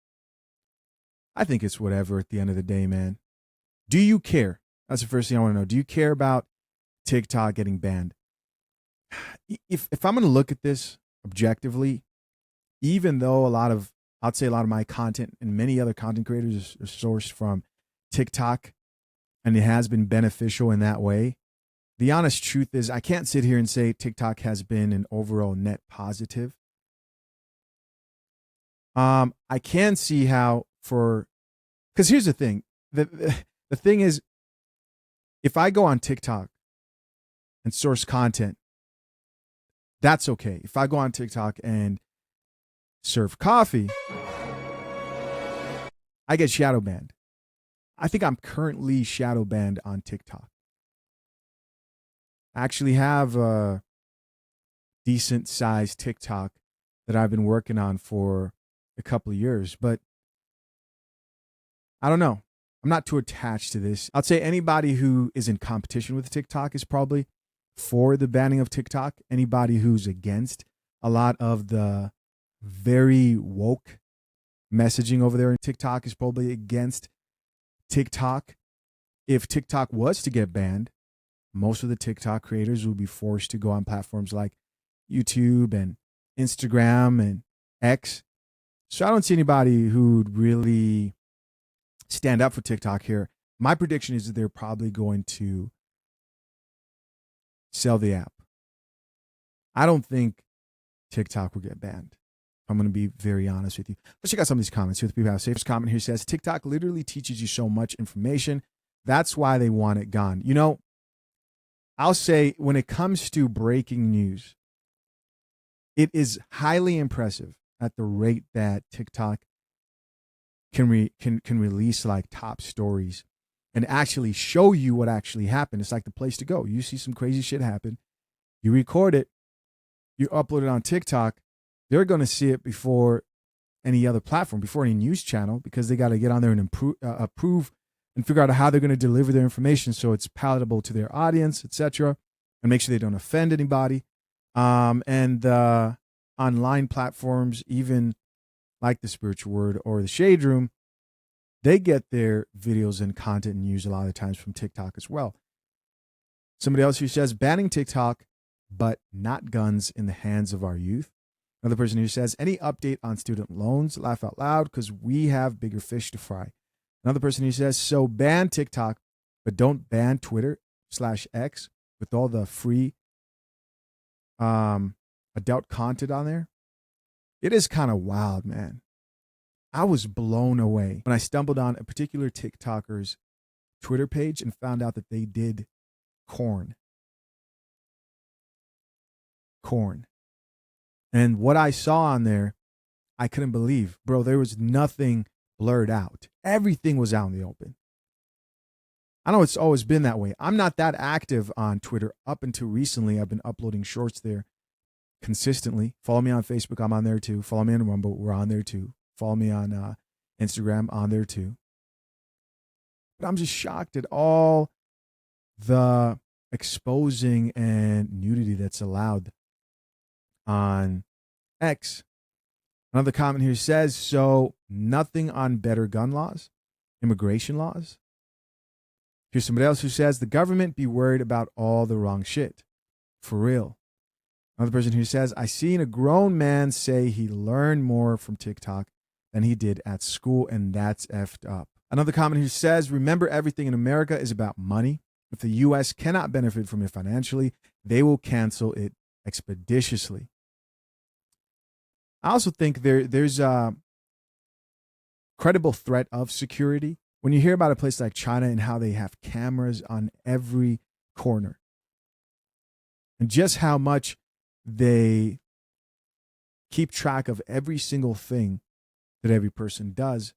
I think it's whatever at the end of the day, man. Do you care? That's the first thing I want to know. Do you care about TikTok getting banned? If I'm going to look at this objectively, even though I'd say a lot of my content and many other content creators are sourced from TikTok, and it has been beneficial in that way. The honest truth is I can't sit here and say TikTok has been an overall net positive. I can see how because here's the thing. The thing is, if I go on TikTok and source content, that's okay. If I go on TikTok and serve coffee, I get shadow banned. I think I'm currently shadow banned on TikTok. I actually have a decent sized TikTok that I've been working on for a couple of years, but I don't know. I'm not too attached to this. I'd say anybody who is in competition with TikTok is probably for the banning of TikTok. Anybody who's against a lot of the very woke messaging over there in TikTok is probably against TikTok. If TikTok was to get banned, most of the TikTok creators will be forced to go on platforms like YouTube and Instagram and X. So I don't see anybody who'd really stand up for TikTok here. My prediction is that they're probably going to sell the app. I don't think TikTok will get banned. I'm going to be very honest with you. Let's check out some of these comments. Here, the people have First comment here says, TikTok literally teaches you so much information. That's why they want it gone. You know, I'll say when it comes to breaking news, it is highly impressive at the rate that TikTok can release like top stories and actually show you what actually happened. It's like the place to go. You see some crazy shit happen, you record it, you upload it on TikTok. They're going to see it before any other platform, before any news channel, because they got to get on there and approve and figure out how they're going to deliver their information so it's palatable to their audience, etc., and make sure they don't offend anybody. And online platforms, even like the Spiritual Word or the Shade Room, they get their videos and content and news a lot of the times from TikTok as well. Somebody else who says, banning TikTok, but not guns in the hands of our youth. Another person who says, any update on student loans? Laugh out loud because we have bigger fish to fry. Another person who says, so ban TikTok, but don't ban Twitter/X with all the free adult content on there. It is kind of wild, man. I was blown away when I stumbled on a particular TikToker's Twitter page and found out that they did corn. And what I saw on there, I couldn't believe. Bro, there was nothing blurred out. Everything was out in the open. I know it's always been that way. I'm not that active on Twitter. Up until recently, I've been uploading shorts there consistently. Follow me on Facebook. I'm on there too. Follow me on Rumble. We're on there too. Follow me on Instagram. On there too. But I'm just shocked at all the exposing and nudity that's allowed on X. Another comment here says, so nothing on better gun laws, immigration laws. Here's somebody else who says, the government be worried about all the wrong shit. For real. Another person who says, I seen a grown man say he learned more from TikTok than he did at school, and that's effed up. Another comment who says, remember, everything in America is about money. If the U.S. cannot benefit from it financially, they will cancel it expeditiously. I also think there's a credible threat of security. When you hear about a place like China and how they have cameras on every corner and just how much they keep track of every single thing that every person does,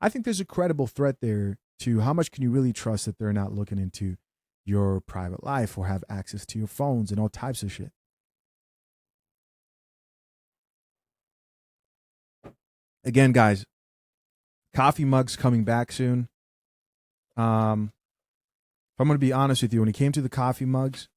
I think there's a credible threat there to how much can you really trust that they're not looking into your private life or have access to your phones and all types of shit. Again, guys, coffee mugs coming back soon. If I'm going to be honest with you, when it came to the coffee mugs,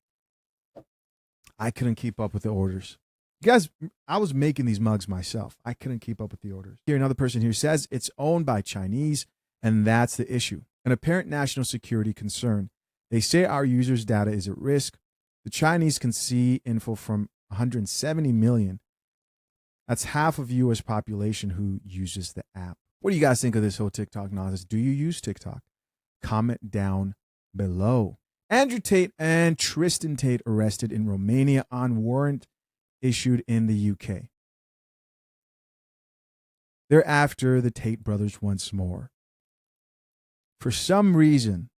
I couldn't keep up with the orders. You guys, I was making these mugs myself. I couldn't keep up with the orders. Here, another person here says it's owned by Chinese, and that's the issue. An apparent national security concern. They say our users' data is at risk. The Chinese can see info from 170 million. That's half of U.S. population who uses the app. What do you guys think of this whole TikTok nonsense? Do you use TikTok? Comment down below. Andrew Tate and Tristan Tate arrested in Romania on warrant issued in the UK. They're after the Tate brothers once more. For some reason,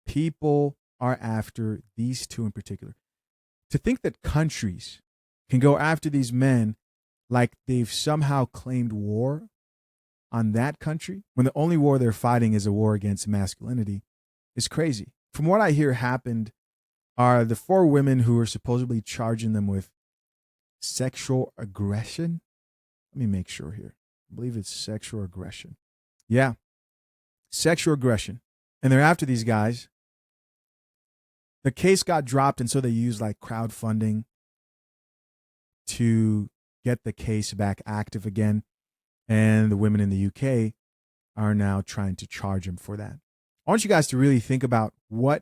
people are after these two in particular. To think that countries can go after these men like they've somehow claimed war on that country when the only war they're fighting is a war against masculinity is crazy. From what I hear happened are the four women who are supposedly charging them with sexual aggression. Let me make sure here. I believe it's sexual aggression. Yeah, sexual aggression. And they're after these guys. The case got dropped, and so they used like crowdfunding to get the case back active again. And the women in the UK are now trying to charge him for that. I want you guys to really think about what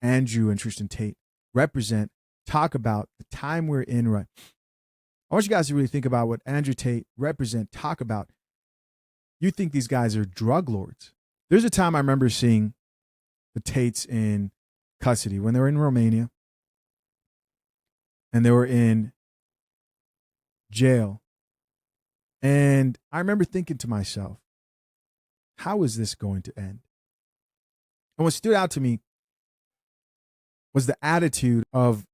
Andrew and Tristan Tate represent. Talk about the time we're in right. I want you guys to really think about what Andrew Tate represent. Talk about, you think these guys are drug lords. There's a time I remember seeing the Tates in custody when they were in Romania and they were in jail. And I remember thinking to myself, how is this going to end? And what stood out to me was the attitude of,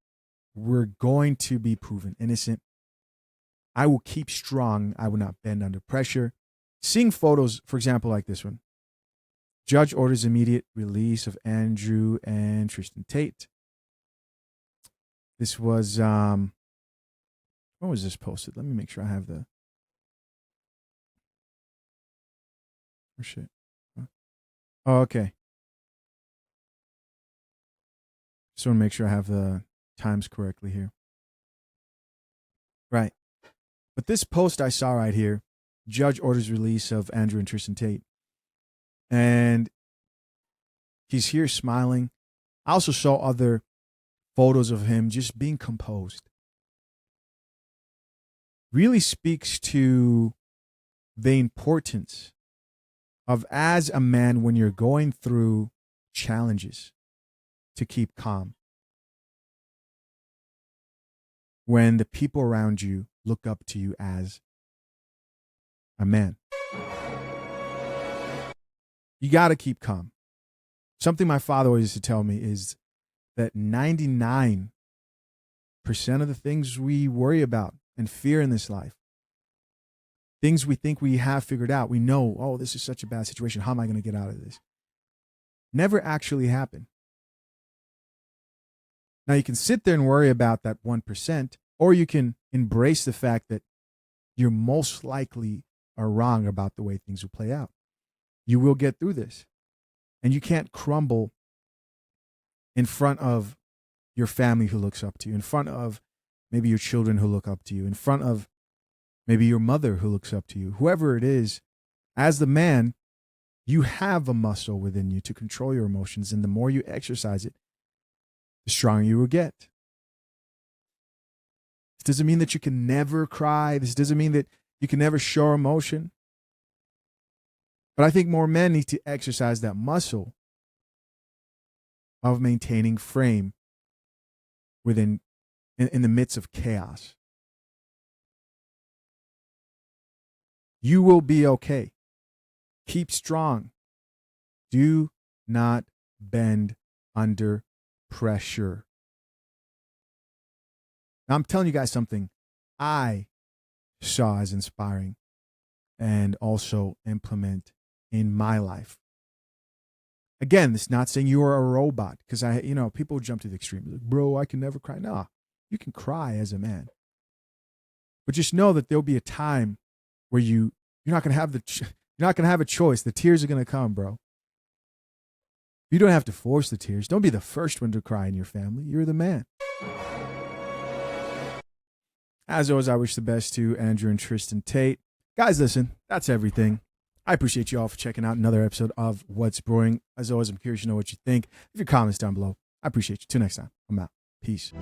we're going to be proven innocent. I will keep strong. I will not bend under pressure. Seeing photos, for example, like this one. Judge orders immediate release of Andrew and Tristan Tate. This was, when was this posted? Let me make sure I have the, oh shit. Oh, okay. Just want to make sure I have the times correctly here. Right. But this post I saw right here, judge orders release of Andrew and Tristan Tate. And he's here smiling. I also saw other photos of him just being composed. Really speaks to the importance of, as a man, when you're going through challenges, to keep calm. When the people around you look up to you as a man, you got to keep calm. Something my father always used to tell me is that 99% of the things we worry about and fear in this life, things we think we have figured out, we know, oh, this is such a bad situation, how am I going to get out of this? Never actually happen. Now, you can sit there and worry about that 1%, or you can embrace the fact that you're most likely are wrong about the way things will play out. You will get through this. And you can't crumble in front of your family who looks up to you, in front of maybe your children who look up to you, in front of maybe your mother who looks up to you. Whoever it is, as the man, you have a muscle within you to control your emotions. And the more you exercise it, the stronger you will get. This doesn't mean that you can never cry. This doesn't mean that you can never show emotion. But I think more men need to exercise that muscle of maintaining frame in the midst of chaos. You will be okay. Keep strong. Do not bend under pressure. Now, I'm telling you guys something I saw as inspiring and also implement in my life. Again, this is not saying you are a robot, because people jump to the extreme. Like, bro, I can never cry. No, you can cry as a man. But just know that there'll be a time where you're not going to have a choice. The tears are going to come, bro. You don't have to force the tears. Don't be the first one to cry in your family. You're the man. As always, I wish the best to Andrew and Tristan Tate. Guys, listen, that's everything. I appreciate you all for checking out another episode of What's Brewing. As always, I'm curious to know what you think. Leave your comments down below. I appreciate you. Till next time, I'm out. Peace.